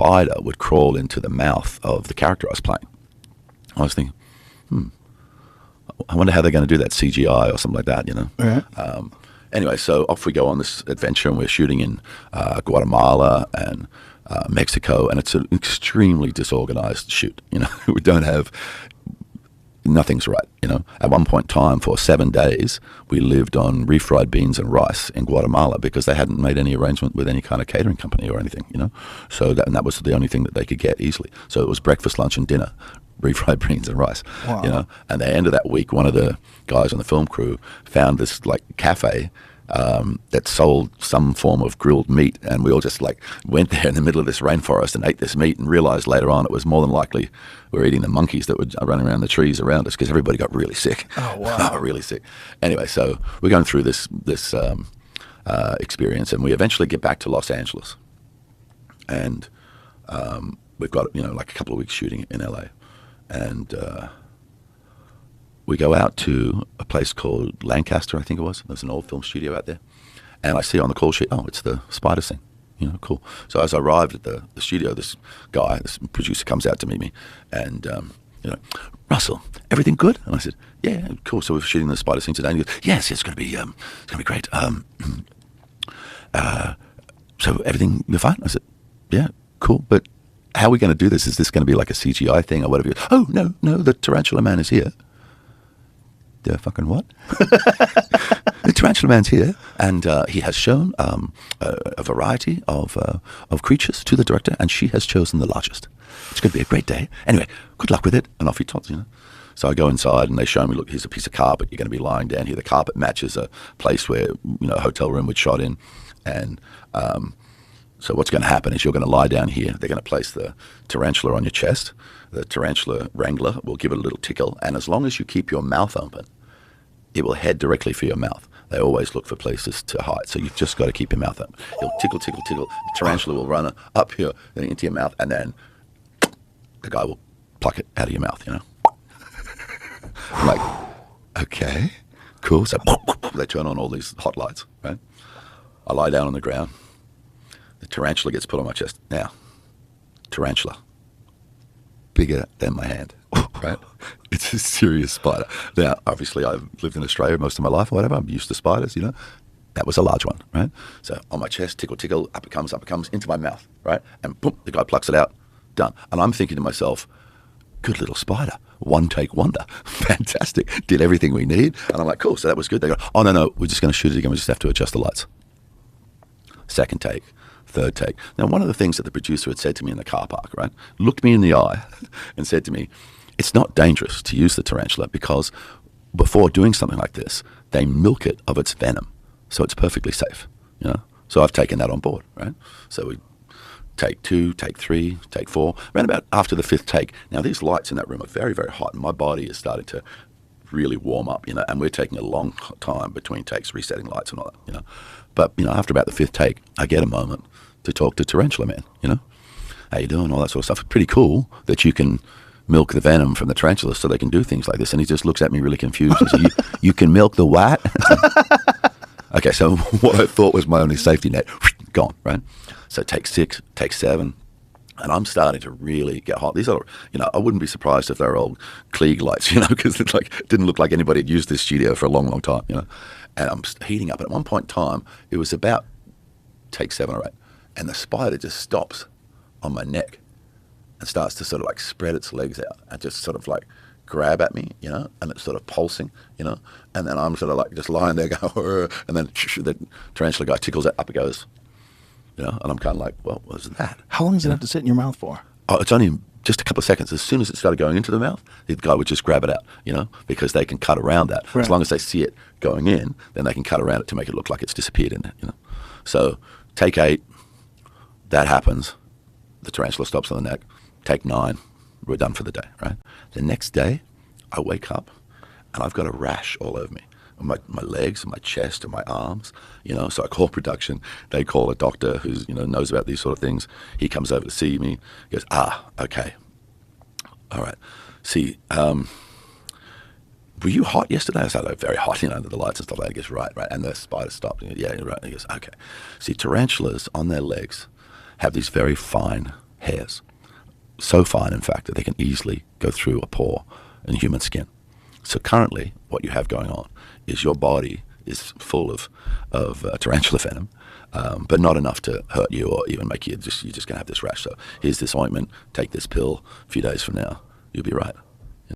spider would crawl into the mouth of the character I was playing. I was thinking, I wonder how they're going to do that, CGI or something like that, you know. Right. Anyway, so off we go on this adventure, and we're shooting in Guatemala and Mexico, and it's an extremely disorganized shoot. You know, we don't have, nothing's right. You know, at one point in time, for 7 days, we lived on refried beans and rice in Guatemala because they hadn't made any arrangement with any kind of catering company or anything. You know, so that was the only thing that they could get easily. So it was breakfast, lunch, and dinner. Refried beans and rice. Wow. You know, and the end of that week, one of the guys on the film crew found this like cafe that sold some form of grilled meat, and we all just like went there in the middle of this rainforest and ate this meat, and realized later on it was more than likely we were eating the monkeys that were running around the trees around us, because everybody got really sick. Oh wow! Really sick. Anyway, so we're going through this experience, and we eventually get back to Los Angeles, and we've got, you know, like a couple of weeks shooting in LA. And we go out to a place called Lancaster, I think it was. There's an old film studio out there. And I see on the call sheet, oh, it's the spider scene. You know, cool. So as I arrived at the studio, this producer comes out to meet me. And, you know, Russell, everything good? And I said, yeah, cool. So we're shooting the spider scene today. And he goes, yes, it's going to be great. So everything, you're fine? I said, yeah, cool. But how are we going to do this? Is this going to be like a CGI thing or whatever? Oh, no, the Tarantula Man is here. The fucking what? The Tarantula Man's here, and he has shown a variety of creatures to the director, and she has chosen the largest. It's going to be a great day. Anyway, good luck with it. And off he trots, you know. So I go inside, and they show me, look, here's a piece of carpet. You're going to be lying down here. The carpet matches a place where, you know, a hotel room we'd shot in, and so what's going to happen is you're going to lie down here. They're going to place the tarantula on your chest. The tarantula wrangler will give it a little tickle, and as long as you keep your mouth open, it will head directly for your mouth. They always look for places to hide, so you've just got to keep your mouth open. It'll tickle, tickle, tickle. The tarantula will run up here, then into your mouth, and then the guy will pluck it out of your mouth, you know. I'm like, okay, cool. So they turn on all these hot lights, right? I lie down on the ground. The tarantula gets put on my chest. Now, tarantula, bigger than my hand, right? It's a serious spider. Now, obviously, I've lived in Australia most of my life or whatever. I'm used to spiders, you know. That was a large one, right? So on my chest, tickle, tickle, up it comes, into my mouth, right? And boom, the guy plucks it out, done. And I'm thinking to myself, good little spider, one take wonder, fantastic, did everything we need. And I'm like, cool, so that was good. They go, oh, no, we're just going to shoot it again. We just have to adjust the lights. Second take. Third take. Now, one of the things that the producer had said to me in the car park, right, looked me in the eye and said to me, it's not dangerous to use the tarantula because before doing something like this, they milk it of its venom. So it's perfectly safe, you know. So I've taken that on board, right? So we take 2, take 3, take 4, around about after the 5th take. Now, these lights in that room are very, very hot, and my body is starting to really warm up, you know, and we're taking a long time between takes, resetting lights and all that, you know. But, you know, after about the 5th take, I get a moment to talk to Tarantula Man, you know. How you doing? All that sort of stuff. It's pretty cool that you can milk the venom from the tarantula so they can do things like this. And he just looks at me really confused and says, you can milk the what? Okay, so what I thought was my only safety net, gone, right? So take 6, take 7, and I'm starting to really get hot. These are, you know, I wouldn't be surprised if they were old Klieg lights, you know, because it didn't look like anybody had used this studio for a long, long time, you know. And I'm heating up. And at one point in time, it was about take 7 or 8, and the spider just stops on my neck and starts to sort of like spread its legs out and just sort of like grab at me, you know, and it's sort of pulsing, you know, and then I'm sort of like just lying there going, and then the tarantula guy tickles it, up it goes, you know, and I'm kind of like, well, what was that? How long does it have to sit in your mouth for? Oh, it's only just a couple of seconds. As soon as it started going into the mouth, the guy would just grab it out, you know, because they can cut around that. Right. As long as they see it going in, then they can cut around it to make it look like it's disappeared in it, you know. So take 8, that happens. The tarantula stops on the neck. Take 9, we're done for the day, right? The next day, I wake up and I've got a rash all over me. On my legs and my chest and my arms, you know. So I call production. They call a doctor who's, you know, knows about these sort of things. He comes over to see me. He goes, okay. All right. See, were you hot yesterday? I said, oh, very hot, you know, under the lights and stuff like that. He goes, right. And the spider stopped. Yeah, right. He goes, okay. See, tarantulas on their legs have these very fine hairs. So fine, in fact, that they can easily go through a pore in human skin. So currently, what you have going on is your body is full of tarantula venom, but not enough to hurt you or even make you're just going to have this rash. So here's this ointment, take this pill, a few days from now, you'll be right.